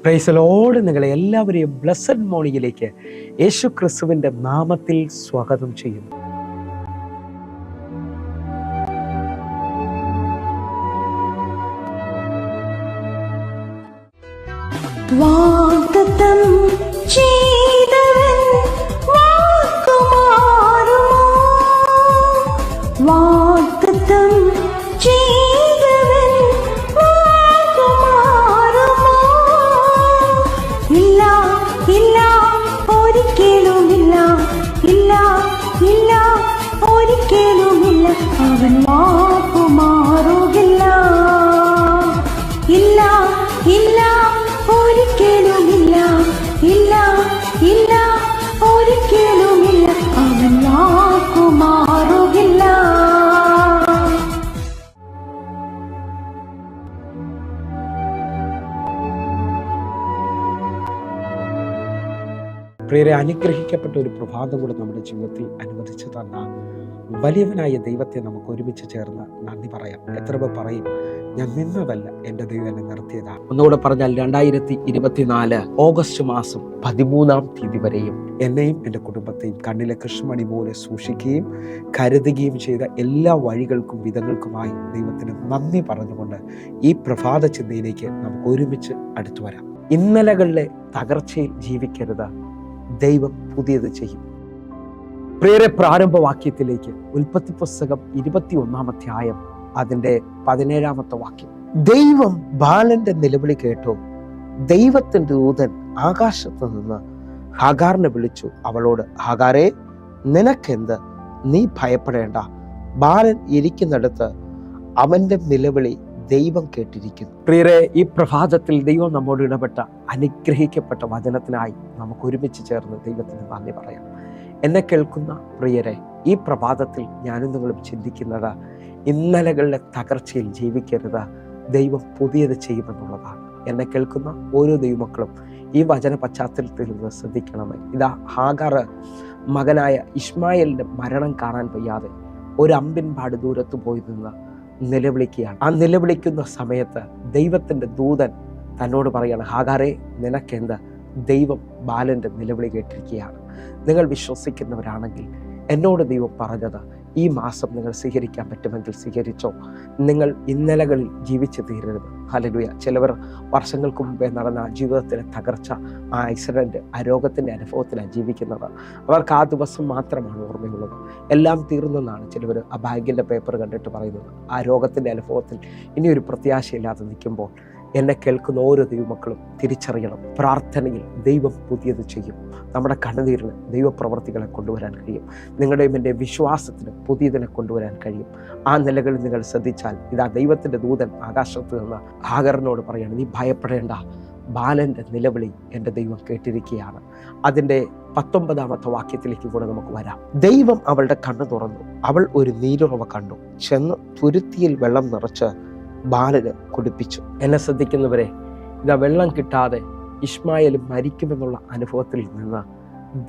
Praise the Lord. നിങ്ങളെ എല്ലാവരെയും blessed മോർണിംഗിലേക്ക് യേശു ക്രിസ്തുവിൻ്റെ നാമത്തിൽ സ്വാഗതം ചെയ്യുന്നു. വാഗ്ദത്തം ചെയ്തവൻ വാക്കുമാറുമോ? വാഗ്ദത്തം ചെയ്തവൻ വാക്കുമാറുമോ? ഇല്ല ഇല്ല ഒരിക്കലുമില്ല, ഇല്ല ഇല്ല ഒരിക്കലുമില്ല, അവൻ വാക്കുമാറുകില്ല. ഇല്ല ഇല്ല ഒരിക്കലുമില്ല, ഇല്ല ഇല്ല ഒരിക്കലുമില്ല, അവൻ വാക്കുമാറുകില്ല. പ്രിയരെ, അനുഗ്രഹിക്കപ്പെട്ട ഒരു പ്രഭാതം കൂടെ നമ്മുടെ ജീവിതത്തിൽ അനുവദിച്ചു തന്ന വലിയവനായ ദൈവത്തെ നമുക്ക് ഒരുമിച്ച് ചേർന്ന് നന്ദി പറയാം. എത്ര പേർ പറയും, ഞാൻ നിന്നതല്ല, എൻ്റെ ദൈവം എന്നെ നിർത്തിയതാണ്. ഒന്നുകൂടെ പറഞ്ഞാൽ 2024 ഓഗസ്റ്റ് മാസം 13-ാം തീയതി വരെയും എന്നെയും എൻ്റെ കുടുംബത്തെയും കണ്ണിലെ കൃഷ്ണമണി പോലെ സൂക്ഷിക്കുകയും കരുതുകയും ചെയ്ത എല്ലാ വഴികൾക്കും വിധങ്ങൾക്കുമായി ദൈവത്തിന് നന്ദി പറഞ്ഞുകൊണ്ട് ഈ പ്രഭാത ചിന്തയിലേക്ക് നമുക്ക് ഒരുമിച്ച് അടുത്തു വരാം. ഇന്നലകളിലെ തകർച്ചയിൽ ജീവിക്കരുത്, ദൈവം പുതിയത് ചെയ്യും. പ്രിയരെ, പ്രാരംഭവാക്യത്തിലേക്ക് ഉൽപ്പത്തി പുസ്തകം 21-ാം അധ്യായം അതിൻ്റെ 17-ാമത്തെ വാക്യം. ദൈവം ബാലന്റെ നിലവിളി കേട്ടു. ദൈവത്തിന്റെ ദൂതൻ ആകാശത്ത് നിന്ന് ഹാഗാറിനെ വിളിച്ചു അവളോട്, ഹാഗാരേ, നിനക്കെന്ത്? നീ ഭയപ്പെടേണ്ട. ബാലൻ ഇരിക്കുന്നിടത്ത് അവന്റെ നിലവിളി ദൈവം കേട്ടിരിക്കുന്നു. പ്രിയരെ, ഈ പ്രഭാതത്തിൽ ദൈവം നമ്മോട് ഇടപെട്ട അനുഗ്രഹിക്കപ്പെട്ട വചനത്തിനായി നമുക്ക് ഒരുമിച്ച് ചേർന്ന് ദൈവത്തിന് നന്ദി പറയാം. എന്നെ കേൾക്കുന്ന പ്രിയരെ, ഈ പ്രഭാതത്തിൽ ഞാനും നിങ്ങളും ചിന്തിക്കുന്നത് ഇന്നലകളിലെ തകർച്ചയിൽ ജീവിക്കരുത്, ദൈവം പുതിയത് ചെയ്യുമെന്നുള്ളതാണ്. എന്നെ കേൾക്കുന്ന ഓരോ ദൈവമക്കളും ഈ വചന പശ്ചാത്തലത്തിൽ നിന്ന് ശ്രദ്ധിക്കണമേ. ഇതാ ഹാഗാർ മകനായ ഇസ്മായേലിന്റെ മരണം കാണാൻ വയ്യാതെ ഒരു അമ്പിൻ പാട് ദൂരത്ത് പോയി നിന്ന് നിലവിളിക്കുകയാണ്. ആ നിലവിളിക്കുന്ന സമയത്ത് ദൈവത്തിന്റെ ദൂതൻ തന്നോട് പറയാണ്, ഹാഗാരേ, നിനക്കെന്ത്? ദൈവം ബാലന്റെ നിലവിളി കേട്ടിരിക്കുകയാണ്. നിങ്ങൾ വിശ്വസിക്കുന്നവരാണെങ്കിൽ എന്നോട് ദൈവം പറഞ്ഞത് ഈ മാസം നിങ്ങൾ സ്വീകരിക്കാൻ പറ്റുമെങ്കിൽ സ്വീകരിച്ചോ. നിങ്ങൾ ഇന്നലകളിൽ ജീവിച്ചു തീരരുത്. ഹല്ലേലൂയ. ചിലവർ വർഷങ്ങൾക്ക് മുമ്പേ നടന്ന ജീവിതത്തിലെ തകർച്ച, ആ ആക്സിഡന്റ്, ആ രോഗത്തിന്റെ അനുഭവത്തിലാണ് ജീവിക്കുന്നത്. അവർക്ക് ആ ദിവസം മാത്രമാണ് ഓർമ്മയുള്ളത്. എല്ലാം തീർന്നെന്നാണ് ചിലവർ ആ ബാങ്കിന്റെ പേപ്പർ കണ്ടിട്ട് പറയുന്നത്. ആ രോഗത്തിന്റെ അനുഭവത്തിൽ ഇനിയൊരു പ്രത്യാശയില്ലാതെ നിൽക്കുമ്പോൾ എന്നെ കേൾക്കുന്ന ഓരോ ദൈവമക്കളും തിരിച്ചറിയണം, പ്രാർത്ഥനയിൽ ദൈവം പുതിയത് ചെയ്യും. നമ്മുടെ കണ്ണുനീരിന് ദൈവപ്രവർത്തികളെ കൊണ്ടുവരാൻ കഴിയും. നിങ്ങളുടെയും എൻ്റെ വിശ്വാസത്തിന് പുതിയതിനെ കൊണ്ടുവരാൻ കഴിയും. ആ നിലകളിൽ നിങ്ങൾ ശ്രദ്ധിച്ചാൽ ഇതാ ദൈവത്തിൻ്റെ ദൂതൻ ആകാശത്ത് നിന്ന് ഹാഗറിനോട് പറയാണ്, നീ ഭയപ്പെടേണ്ട, ബാലൻ്റെ നിലവിളി എൻ്റെ ദൈവം കേട്ടിരിക്കുകയാണ്. അതിൻ്റെ 19-ാമത്തെ വാക്യത്തിലേക്ക് കൂടെ നമുക്ക് വരാം. ദൈവം അവളുടെ കണ്ണ് തുറന്നു, അവൾ ഒരു നീരുറവ കണ്ടു, ചെന്ന് തുരുത്തിയിൽ വെള്ളം നിറച്ച് ബാലന് കുടിപ്പിച്ചു. എന്നെ ശ്രദ്ധിക്കുന്നവരെ, ഇതാ വെള്ളം കിട്ടാതെ ഇസ്മായേൽ മരിക്കുമെന്നുള്ള അനുഭവത്തിൽ നിന്ന്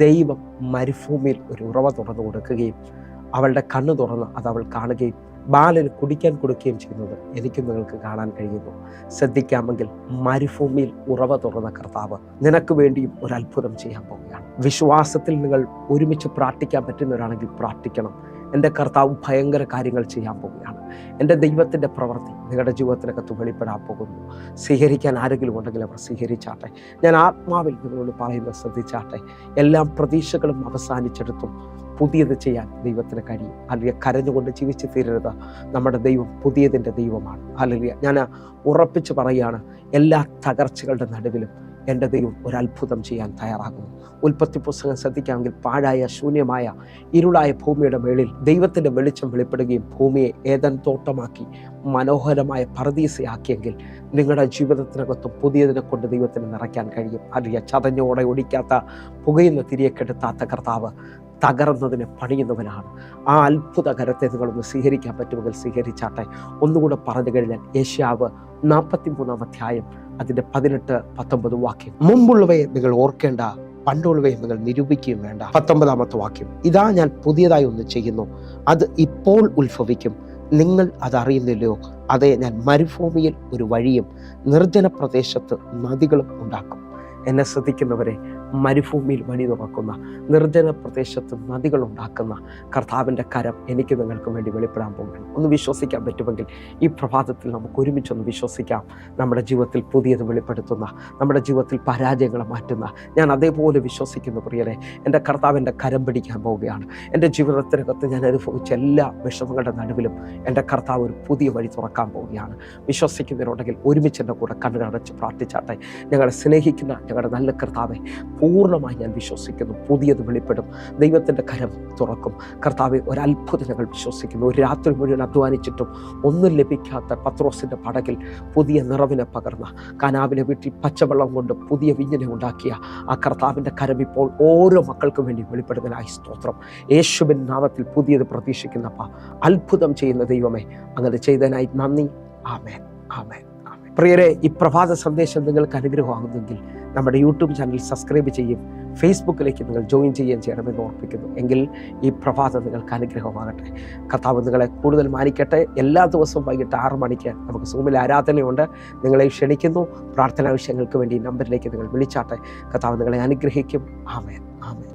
ദൈവം മരുഭൂമിയിൽ ഒരു ഉറവ തുറന്നു കൊടുക്കുകയും അവളുടെ കണ്ണ് തുറന്ന് അത് അവൾ കാണുകയും ബാലന് കുടിക്കാൻ കൊടുക്കുകയും ചെയ്യുന്നത് എനിക്കും നിങ്ങൾക്ക് കാണാൻ കഴിയുന്നു. ശ്രദ്ധിക്കാമെങ്കിൽ മരുഭൂമിയിൽ ഉറവ തുറന്ന കർത്താവ് നിനക്ക് വേണ്ടിയും ഒരു അത്ഭുതം ചെയ്യാൻ പോവുകയാണ്. വിശ്വാസത്തിൽ നിങ്ങൾ ഒരുമിച്ച് പ്രാർത്ഥിക്കാൻ പറ്റുന്നവരാണെങ്കിൽ പ്രാർത്ഥിക്കണം. എൻ്റെ കർത്താവ് ഭയങ്കര കാര്യങ്ങൾ ചെയ്യാൻ പോവുകയാണ്. എൻ്റെ ദൈവത്തിൻ്റെ പ്രവൃത്തി നിങ്ങളുടെ ജീവിതത്തിനകത്ത് വെളിപ്പെടാൻ പോകുന്നു. സ്വീകരിക്കാൻ ആരെങ്കിലും ഉണ്ടെങ്കിൽ അവർ സ്വീകരിച്ചാട്ടെ. ഞാൻ ആത്മാവിൽ നിങ്ങളോട് പറയുന്നത് ശ്രദ്ധിച്ചാട്ടെ. എല്ലാം പ്രതീക്ഷകളും അവസാനിച്ചെടുത്തും പുതിയത് ചെയ്യാൻ ദൈവത്തിന് കഴിയും. അല്ലെങ്കിൽ കരഞ്ഞുകൊണ്ട് ജീവിച്ച് തീരരുത്. നമ്മുടെ ദൈവം പുതിയതിൻ്റെ ദൈവമാണ്. അല്ലെങ്കിൽ ഞാൻ ഉറപ്പിച്ച് പറയുകയാണ്, എല്ലാ തകർച്ചകളുടെ നടുവിലും എൻ്റെ ദൈവം ഒരു അത്ഭുതം ചെയ്യാൻ തയ്യാറാകുന്നു. ഉൽപ്പത്തി പുസ്തകം ശ്രദ്ധിക്കാമെങ്കിൽ പാഴായ, ശൂന്യമായ, ഇരുളായ ഭൂമിയുടെ മേളിൽ ദൈവത്തിൻ്റെ വെളിച്ചം വെളിപ്പെടുകയും ഭൂമിയെ ഏദൻ തോട്ടമാക്കി മനോഹരമായ പറുദീസയാക്കിയെങ്കിൽ നിങ്ങളുടെ ജീവിതത്തിനകത്ത് പുതിയതിനെ കൊണ്ട് ദൈവത്തിന് നിറയ്ക്കാൻ കഴിയും. അല്ലെങ്കിൽ ചതഞ്ഞോടെ ഒടിക്കാത്ത, പുകയുന്ന തിരിയെ കെടുത്താത്ത കർത്താവ് തകർന്നതിനെ പണിയുന്നവനാണ്. ആ അത്ഭുത കരത്തെ നിങ്ങളൊന്ന് സ്വീകരിക്കാൻ പറ്റുമെങ്കിൽ സ്വീകരിച്ചാട്ടെ. ഒന്നുകൂടെ പറഞ്ഞു കഴിഞ്ഞാൽ യേശയ്യാവ് 43-ാം അധ്യായം അതിൻ്റെ 18-19 വാക്യം. മുമ്പുള്ളവയെ നിങ്ങൾ ഓർക്കേണ്ട, പണ്ടുള്ളവയെ നിങ്ങൾ നിരൂപിക്കുകയും വേണ്ട. 19-ാമത്തെ വാക്യം. ഇതാ ഞാൻ പുതിയതായി ഒന്ന് ചെയ്യുന്നു, അത് ഇപ്പോൾ ഉത്ഭവിക്കും, നിങ്ങൾ അതറിയുന്നില്ലയോ? അതെ, ഞാൻ മരുഭൂമിയിൽ ഒരു വഴിയും നിർജ്ജന പ്രദേശത്ത് നദികളും ഉണ്ടാക്കും. എന്നെ ശ്രദ്ധിക്കുന്നവരെ, മരുഭൂമിയിൽ വഴി തുറക്കുന്ന, നിർജ്ജന പ്രദേശത്ത് നദികൾ ഉണ്ടാക്കുന്ന കർത്താവിൻ്റെ കരം എനിക്ക് നിങ്ങൾക്ക് വേണ്ടി വെളിപ്പെടാൻ പോകുകയാണ്. ഒന്ന് വിശ്വസിക്കാൻ പറ്റുമെങ്കിൽ ഈ പ്രഭാതത്തിൽ നമുക്ക് ഒരുമിച്ചൊന്ന് വിശ്വസിക്കാം. നമ്മുടെ ജീവിതത്തിൽ പുതിയത് വെളിപ്പെടുത്തുന്ന, നമ്മുടെ ജീവിതത്തിൽ പരാജയങ്ങളെ മാറ്റുന്ന, ഞാൻ അതേപോലെ വിശ്വസിക്കുന്നു പ്രിയരെ. എൻ്റെ കർത്താവിൻ്റെ കരം പിടിക്കാൻ പോവുകയാണ്. എൻ്റെ ജീവിതത്തിനകത്ത് ഞാൻ അനുഭവിച്ച എല്ലാ വിഷമങ്ങളുടെ നടുവിലും എൻ്റെ കർത്താവ് ഒരു പുതിയ വഴി തുറക്കാൻ പോവുകയാണ്. വിശ്വസിക്കുന്നതിനുണ്ടെങ്കിൽ ഒരുമിച്ച് എൻ്റെ കൂടെ കണ്ണുകളടച്ച് പ്രാർത്ഥിച്ചാട്ടെ. ഞങ്ങളെ സ്നേഹിക്കുന്ന ഞങ്ങളുടെ നല്ല കർത്താവെ, പൂർണ്ണമായി ഞാൻ വിശ്വസിക്കുന്നു, പുതിയത് വെളിപ്പെടും. ദൈവത്തിൻ്റെ കരം തുറക്കും. കർത്താവെ, ഒരത്ഭുതം ഞങ്ങൾ വിശ്വസിക്കുന്നു. ഒരു രാത്രി മുഴുവൻ അധ്വാനിച്ചിട്ടും ഒന്നും ലഭിക്കാത്ത പത്രോസിൻ്റെ പടകിൽ പുതിയ നിറവിനെ പകർന്ന, കനാവിലെ വീട്ടിൽ പച്ചവെള്ളം കൊണ്ട് പുതിയ വിഞ്ഞിനെ ഉണ്ടാക്കിയ ആ കർത്താവിൻ്റെ കരം ഇപ്പോൾ ഓരോ മക്കൾക്കും വേണ്ടി വെളിപ്പെടുന്നതിനായി സ്തോത്രം. യേശുവിൻ നാമത്തിൽ പുതിയത് പ്രതീക്ഷിക്കുന്നപ്പ, അത്ഭുതം ചെയ്യുന്ന ദൈവമേ, അങ്ങനെ ചെയ്തതിനായി നന്ദി. ആമേൻ, ആമേൻ, ആമേൻ. പ്രിയരെ, ഈ പ്രഭാത സന്ദേശം നിങ്ങൾക്ക് അനുഗ്രഹമാകുന്നെങ്കിൽ നമ്മുടെ യൂട്യൂബ് ചാനൽ സബ്സ്ക്രൈബ് ചെയ്യും, ഫേസ്ബുക്കിലേക്ക് നിങ്ങൾ ജോയിൻ ചെയ്യുകയും ചെയ്യണമെന്ന് ഓർപ്പിക്കുന്നു. എങ്കിൽ ഈ പ്രഭാതം നിങ്ങൾക്ക് അനുഗ്രഹമാകട്ടെ. കർത്താവ് നിങ്ങളെ കൂടുതൽ മാനിക്കട്ടെ. എല്ലാ ദിവസവും വൈകിട്ട് 6 മണിക്ക് നമുക്ക് സൂമിൽ ആരാധനയുണ്ട്. നിങ്ങളെ ക്ഷണിക്കുന്നു. പ്രാർത്ഥനാ വിഷയങ്ങൾക്ക് വേണ്ടി നമ്പറിലേക്ക് നിങ്ങൾ വിളിച്ചാട്ടെ. കർത്താവ് നിങ്ങളെ അനുഗ്രഹിക്കും. ആമേൻ, ആമേൻ.